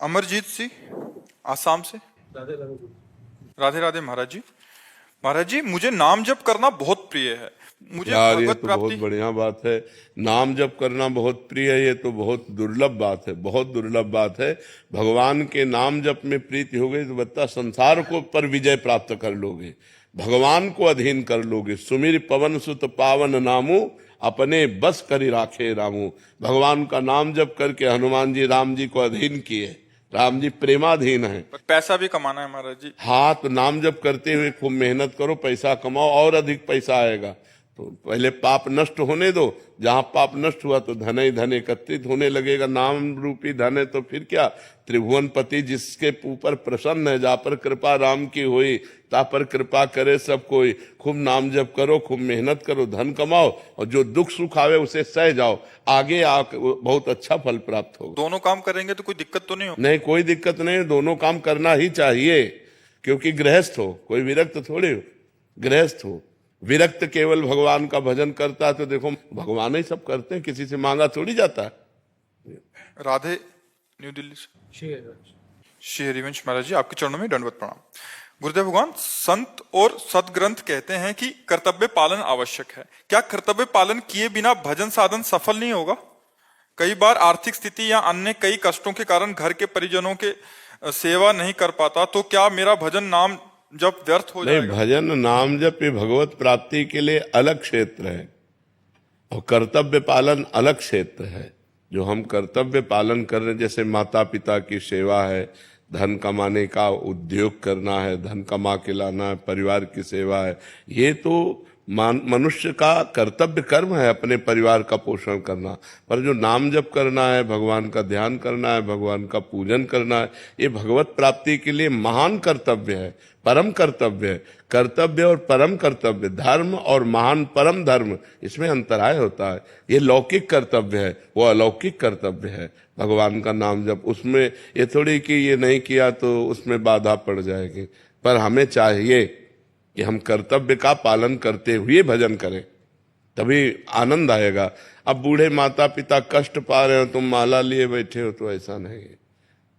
अमरजीत सिंह आसाम से। राधे राधे महाराज जी। महाराज जी, मुझे नाम जप करना बहुत प्रिय है। मुझे यार ये भगवत तो बहुत प्राप्ति। बढ़िया बात है। नाम जप करना बहुत प्रिय है, ये तो बहुत दुर्लभ बात है, बहुत दुर्लभ बात है। भगवान के नाम जप में प्रीति हो गई तो बता संसार को पर विजय प्राप्त कर लोगे, भगवान को अधीन कर लोगे। सुमिर पवन सुत पावन नामू, अपने बस करी राखे रामू। भगवान का नाम जप करके हनुमान जी राम जी को अधीन किए, राम जी प्रेमाधीन है। पर पैसा भी कमाना है महाराज जी। हाँ, तो नाम जप करते हुए खूब मेहनत करो, पैसा कमाओ और अधिक पैसा आएगा। तो पहले पाप नष्ट होने दो, जहां पाप नष्ट हुआ तो धन ही धन एकत्रित होने लगेगा। नाम रूपी धन है तो फिर क्या। त्रिभुवन पति जिसके ऊपर प्रसन्न है, जा पर कृपा राम की हुई, ता पर कृपा करे सब कोई। खूब नाम जप करो, खूब मेहनत करो, धन कमाओ और जो दुख सुख आवे उसे सह जाओ, आगे बहुत अच्छा फल प्राप्त होगा। दोनों काम करेंगे तो कोई दिक्कत तो नहीं हो? नहीं, कोई दिक्कत नहीं, दोनों काम करना ही चाहिए। क्योंकि गृहस्थ हो, कोई विरक्त थोड़े हो, गृहस्थ हो। विरक्त केवल भगवान का भजन करता है तो देखो भगवान ही सब करते हैं, किसी से मांगा थोड़ी जाता है। राधे, न्यू दिल्ली से। श्री हरिवंश महाराज जी, आपके चरणों में दंडवत प्रणाम। गुरुदेव भगवान, संत और सदग्रंथ कहते हैं कि कर्तव्य पालन आवश्यक है। क्या कर्तव्य पालन किए बिना भजन साधन सफल नहीं होगा? कई बार आर्थिक स्थिति या अन्य कई कष्टों के कारण घर के परिजनों के सेवा नहीं कर पाता, तो क्या मेरा भजन नाम जब व्यर्थ हो नहीं, जाएगा? भजन नाम जप ये भगवत प्राप्ति के लिए अलग क्षेत्र है और कर्तव्य पालन अलग क्षेत्र है। जो हम कर्तव्य पालन कर रहे हैं, जैसे माता पिता की सेवा है, धन कमाने का उद्योग करना है, धन कमा के लाना है, परिवार की सेवा है, ये तो मनुष्य का कर्तव्य कर्म है, अपने परिवार का पोषण करना। पर जो नाम जप करना है, भगवान का ध्यान करना है, भगवान का पूजन करना है, ये भगवत प्राप्ति के लिए महान कर्तव्य है, परम कर्तव्य है। कर्तव्य और परम कर्तव्य, धर्म और महान परम धर्म, इसमें अंतराय होता है। ये लौकिक कर्तव्य है, वो अलौकिक कर्तव्य है। भगवान का नाम जप, उसमें ये थोड़ी कि ये नहीं किया तो उसमें बाधा पड़ जाएगी। पर हमें चाहिए कि हम कर्तव्य का पालन करते हुए भजन करें, तभी आनंद आएगा। अब बूढ़े माता पिता कष्ट पा रहे हो, तुम माला लिए बैठे हो, तो ऐसा नहीं है।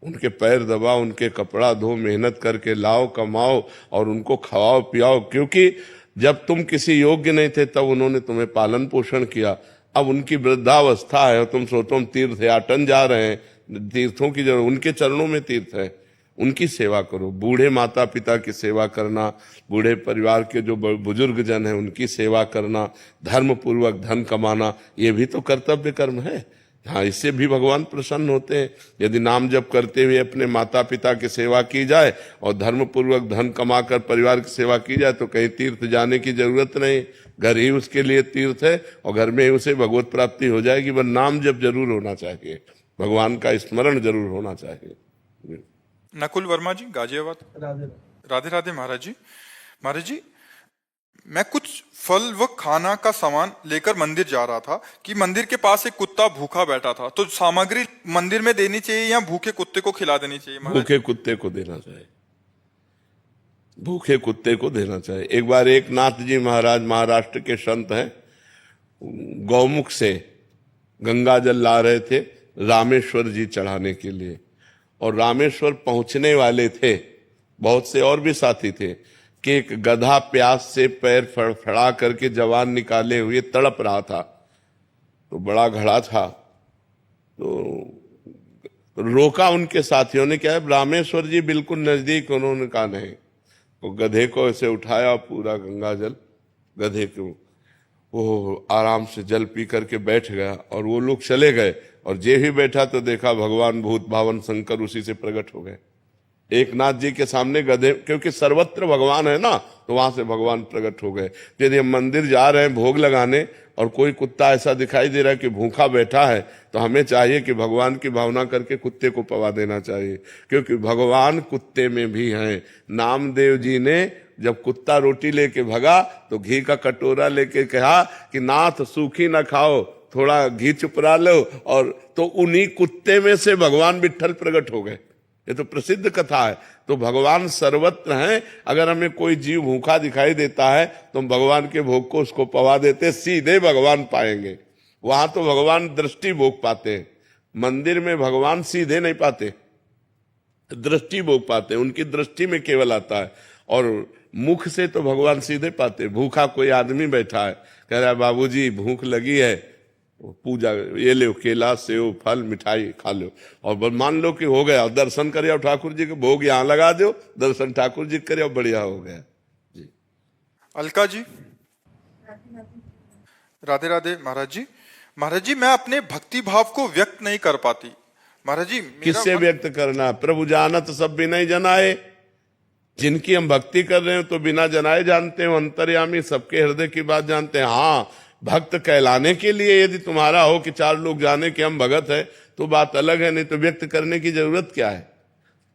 उनके पैर दबाओ, उनके कपड़ा धो, मेहनत करके लाओ, कमाओ और उनको खवाओ पियाओ। क्योंकि जब तुम किसी योग्य नहीं थे तब उन्होंने तुम्हें पालन पोषण किया। अब उनकी वृद्धावस्था है और तुम सोचो हम तीर्थयाटन जा रहे हैं, तीर्थों की जरूरत, उनके चरणों में तीर्थ है, उनकी सेवा करो। बूढ़े माता पिता की सेवा करना, बूढ़े परिवार के जो बुजुर्ग जन हैं उनकी सेवा करना, धर्म पूर्वक धन कमाना, ये भी तो कर्तव्य कर्म है। हाँ, इससे भी भगवान प्रसन्न होते हैं। यदि नाम जप करते हुए अपने माता पिता की सेवा की जाए और धर्म पूर्वक धन कमाकर परिवार की सेवा की जाए तो कहीं तीर्थ जाने की जरूरत नहीं, घर ही उसके लिए तीर्थ है और घर में ही उसे भगवत प्राप्ति हो जाएगी। वह नाम जप जरूर होना चाहिए, भगवान का स्मरण जरूर होना चाहिए। नकुल वर्मा जी, गाजियाबाद। राधे राधे महाराज जी। महाराज जी, मैं कुछ फल व खाना का सामान लेकर मंदिर जा रहा था कि मंदिर के पास एक कुत्ता भूखा बैठा था। तो सामग्री मंदिर में देनी चाहिए या भूखे कुत्ते को खिला देनी चाहिए? भूखे कुत्ते को देना चाहिए, भूखे कुत्ते को देना चाहिए। एक बार एक नाथ जी महाराज, महाराष्ट्र के संत हैं, गौमुख से गंगा जल ला रहे थे रामेश्वर जी चढ़ाने के लिए। और रामेश्वर पहुंचने वाले थे, बहुत से और भी साथी थे, कि एक गधा प्यास से पैर फड़फड़ा करके जवान निकाले हुए तड़प रहा था। तो बड़ा घड़ा था, तो रोका उनके साथियों ने। क्या है, रामेश्वर जी बिल्कुल नजदीक, उन्होंने कहा नहीं। तो गधे को ऐसे उठाया, पूरा गंगा जल गधे को, वो आराम से जल पी करके बैठ गया और वो लोग चले गए। और जे ही बैठा तो देखा भगवान भूत भावन शंकर उसी से प्रकट हो गए। एक नाथ जी के सामने गधे, क्योंकि सर्वत्र भगवान है ना, तो वहां से भगवान प्रकट हो गए। यदि हम मंदिर जा रहे हैं भोग लगाने और कोई कुत्ता ऐसा दिखाई दे रहा है कि भूखा बैठा है, तो हमें चाहिए कि भगवान की भावना करके कुत्ते को पवा देना चाहिए, क्योंकि भगवान कुत्ते में भी हैं। नामदेव जी ने जब कुत्ता रोटी लेके भगा तो घी का कटोरा लेके कहा कि नाथ सूखी ना खाओ, थोड़ा घी चुपरा लो, और तो उन्हीं कुत्ते में से भगवान विट्ठल प्रकट हो गए। ये तो प्रसिद्ध कथा है। तो भगवान सर्वत्र हैं। अगर हमें कोई जीव भूखा दिखाई देता है तो हम भगवान के भोग को उसको पवा देते, सीधे भगवान पाएंगे। वहां तो भगवान दृष्टि भोग पाते हैं, मंदिर में भगवान सीधे नहीं पाते। दृष्टि भोग पाते हैं, उनकी दृष्टि में केवल आता है। और मुख से तो भगवान सीधे पाते। भूखा कोई आदमी बैठा है, कह रहा है बाबूजी भूख लगी है, पूजा ये लो, केला सेव फल मिठाई खा लो, और मान लो कि हो गया, दर्शन करे और ठाकुर जी के भोग यहाँ लगा दो, दर्शन ठाकुर जी करे और बढ़िया हो गया जी। अलका जी, राधे राधे महाराज जी। महाराज जी, मैं अपने भक्ति भाव को व्यक्त नहीं कर पाती। महाराज जी, किससे व्यक्त करना? प्रभु जानत सब बिना जनाए। जिनकी हम भक्ति कर रहे हो तो बिना जनाए जानते हो, अंतर्यामी सबके हृदय की बात जानते हैं। हाँ, भक्त कहलाने के लिए यदि तुम्हारा हो कि चार लोग जाने कि हम भगत है तो बात अलग है, नहीं तो व्यक्त करने की जरूरत क्या है?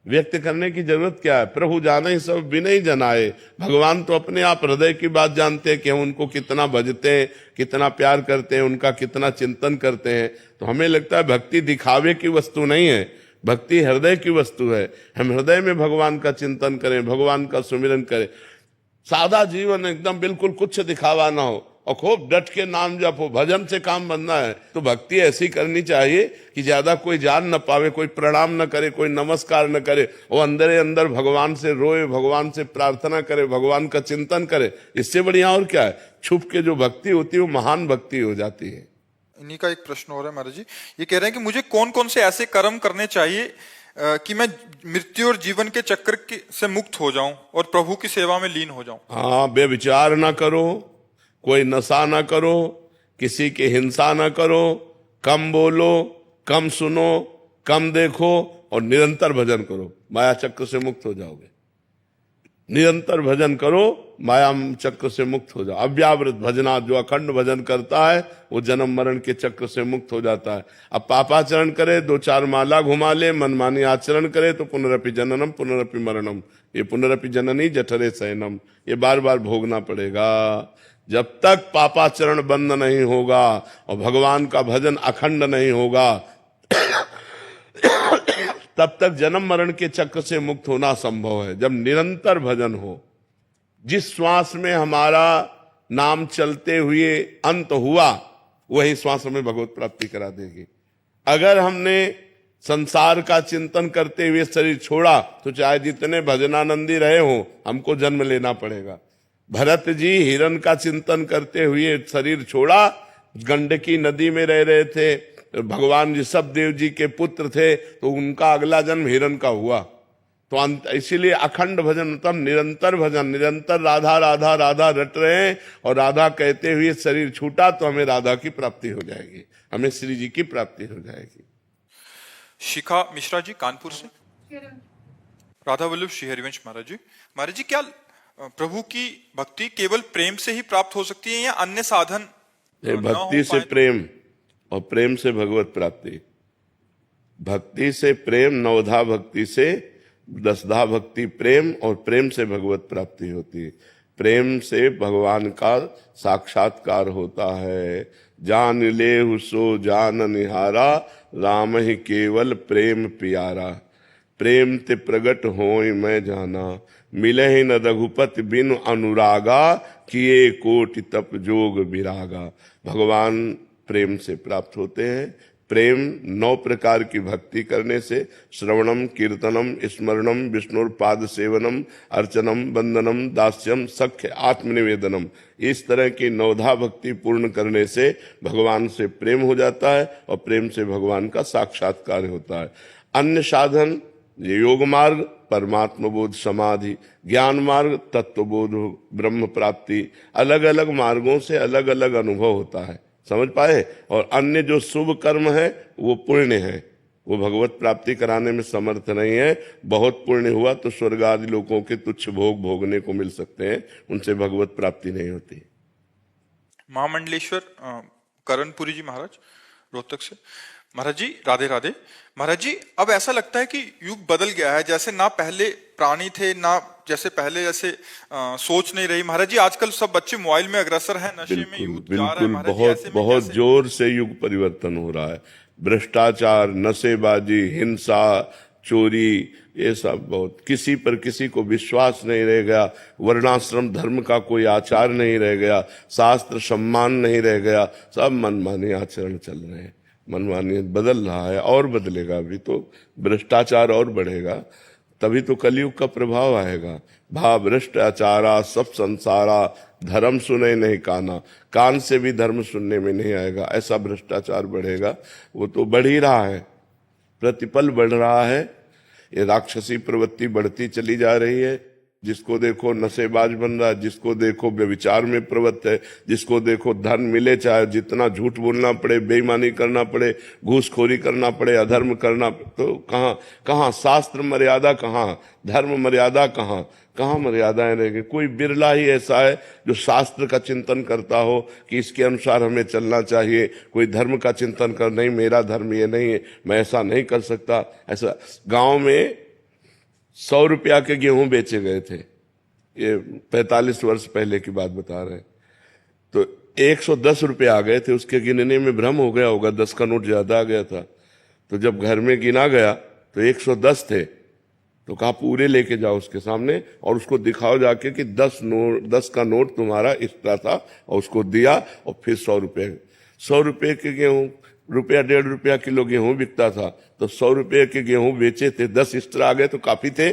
व्यक्त करने की जरूरत क्या है? प्रभु जाने ही सब बिना जनाए। भगवान तो अपने आप हृदय की बात जानते हैं कि हम उनको कितना भजते हैं, कितना प्यार करते हैं, उनका कितना चिंतन करते हैं। तो हमें लगता है भक्ति दिखावे की वस्तु नहीं है, भक्ति हृदय की वस्तु है। हम हृदय में भगवान का चिंतन करें, भगवान का सुमिरन करें, सादा जीवन एकदम बिल्कुल कुछ दिखावा ना हो और खूब डट के नाम जपो, भजन से काम बनना है। तो भक्ति ऐसी करनी चाहिए कि ज्यादा कोई जान न पावे, कोई प्रणाम न करे, कोई नमस्कार न करे, वो अंदर अंदर भगवान से रोए, भगवान से प्रार्थना करे, भगवान का चिंतन करे। इससे बढ़िया और क्या है? छुप के जो भक्ति होती है वो महान भक्ति हो जाती है। इन्हीं का एक प्रश्न हो रहा है महाराज जी, ये कह रहे हैं कि मुझे कौन कौन से ऐसे कर्म करने चाहिए कि मैं मृत्यु और जीवन के चक्र से मुक्त हो जाऊं और प्रभु की सेवा में लीन हो जाऊं। हाँ, बेविचार ना करो, कोई नशा ना करो, किसी की हिंसा ना करो, कम बोलो, कम सुनो, कम देखो और निरंतर भजन करो, माया चक्र से मुक्त हो जाओगे। निरंतर भजन करो, माया चक्र से मुक्त हो जाओ। अव्यावृत भजना, जो अखंड भजन करता है वो जन्म मरण के चक्र से मुक्त हो जाता है। अब पापाचरण करे, दो चार माला घुमा ले, मनमानी आचरण करे तो पुनरपि जननम पुनरपि मरणम, ये पुनरपि जननी जठरे शयनम, ये बार बार भोगना पड़ेगा। जब तक पापाचरण बंद नहीं होगा और भगवान का भजन अखंड नहीं होगा तब तक जन्म मरण के चक्र से मुक्त होना संभव है। जब निरंतर भजन हो, जिस श्वास में हमारा नाम चलते हुए अंत हुआ वही श्वास हमें भगवत प्राप्ति करा देगी। अगर हमने संसार का चिंतन करते हुए शरीर छोड़ा तो चाहे जितने भजनानंदी रहे हो हमको जन्म लेना पड़ेगा। भरत जी हिरण का चिंतन करते हुए शरीर छोड़ा, गंडकी नदी में रह रहे थे, भगवान ऋषभ देव जी के पुत्र थे, तो उनका अगला जन्म हिरण का हुआ। तो इसीलिए अखंड भजन मतलब निरंतर भजन, निरंतर राधा राधा राधा रट रहे हैं और राधा कहते हुए शरीर छूटा तो हमें राधा की प्राप्ति हो जाएगी, हमें श्री जी की प्राप्ति हो जाएगी। शिखा मिश्रा जी कानपुर से। राधा वल्लभ श्री हरिवंश महाराज जी। महाराज जी, क्या प्रभु की भक्ति केवल प्रेम से ही प्राप्त हो सकती है या अन्य साधन? भक्ति से प्रेम और प्रेम से भगवत प्राप्ति। भक्ति से प्रेम, नवधा भक्ति से दसधा भक्ति प्रेम और प्रेम से भगवत प्राप्ति होती है। प्रेम से भगवान का साक्षात्कार होता है। जान ले सो जान निहारा, राम ही केवल प्रेम प्यारा। प्रेम ते प्रगट होय मैं जाना, मिले ही न रघुपति बिनु अनुरागा, किए कोटि तप जोग विरागा। भगवान प्रेम से प्राप्त होते हैं। प्रेम 9 प्रकार की भक्ति करने से, श्रवणम कीर्तनम स्मरणम विष्णुपाद सेवनम अर्चनम वंदनम दास्यम सख्य आत्मनिवेदनम, इस तरह की 9धा भक्ति पूर्ण करने से भगवान से प्रेम हो जाता है और प्रेम से भगवान का साक्षात्कार होता है। अन्य साधन ये योग मार्ग, परमात्म बोध, समाधि, ज्ञान मार्ग, तत्व बोध, ब्रह्म प्राप्ति, अलग अलग मार्गों से अलग अलग अनुभव होता है, समझ पाए। और अन्य जो शुभ कर्म है वो पुण्य है, वो भगवत प्राप्ति कराने में समर्थ नहीं है। बहुत पुण्य हुआ तो स्वर्ग आदि लोगों के तुच्छ भोग भोगने को मिल सकते हैं, उनसे भगवत प्राप्ति नहीं होती। महामंडलेश्वर करणपुरी जी महाराज रोहतक से। महाराज जी राधे राधे। महाराज जी, अब ऐसा लगता है कि युग बदल गया है, जैसे ना पहले प्राणी थे ना जैसे पहले जैसे सोच नहीं रही। महाराज जी, आजकल सब बच्चे मोबाइल में अग्रसर हैं, नशे में यूथ जा रहा है। महाराज जी, ऐसे में बहुत जोर से युग परिवर्तन हो रहा है। भ्रष्टाचार, नशेबाजी, हिंसा, चोरी, ये सब बहुत, किसी पर किसी को विश्वास नहीं रह गया, वर्णाश्रम धर्म का कोई आचार नहीं रह गया, शास्त्र सम्मान नहीं रह गया, सब मनमानी आचरण चल रहे हैं। मनमानी बदल रहा है और बदलेगा, अभी तो भ्रष्टाचार और बढ़ेगा, तभी तो कलयुग का प्रभाव आएगा। भा भ्रष्टाचारा सब संसारा, धर्म सुने नहीं काना, कान से भी धर्म सुनने में नहीं आएगा, ऐसा भ्रष्टाचार बढ़ेगा। वो तो बढ़ ही रहा है, प्रतिपल बढ़ रहा है। ये राक्षसी प्रवृत्ति बढ़ती चली जा रही है। जिसको देखो नशेबाज बन रहा है, जिसको देखो व्यभिचार में प्रवृत्त है, जिसको देखो धन मिले चाहे जितना झूठ बोलना पड़े, बेईमानी करना पड़े, घूसखोरी करना पड़े, अधर्म करना, तो कहाँ शास्त्र मर्यादा, कहाँ धर्म मर्यादा, कहाँ मर्यादाएं रह गई। कोई बिरला ही ऐसा है जो शास्त्र का चिंतन करता हो कि इसके अनुसार हमें चलना चाहिए। कोई धर्म का चिंतन कर, नहीं मेरा धर्म ये नहीं है, मैं ऐसा नहीं कर सकता। ऐसा गांव में 100 रुपया के गेहूं बेचे गए थे, ये 45 वर्ष पहले की बात बता रहे हैं। तो 110 रुपये आ गए थे, उसके गिनने में भ्रम हो गया होगा, 10 का नोट ज्यादा आ गया था। तो जब घर में गिना गया तो 110 थे, तो कहा पूरे लेके जाओ उसके सामने और उसको दिखाओ जाके कि 10 का नोट तुम्हारा एक्स्ट्रा था, और उसको दिया। और फिर 100 रुपये के गेहूं, रुपया 1.5 रुपया किलो गेहूं बिकता था, तो 100 रुपये के गेहूं बेचे थे, 10 एक्स्ट्रा आ गए तो काफी थे,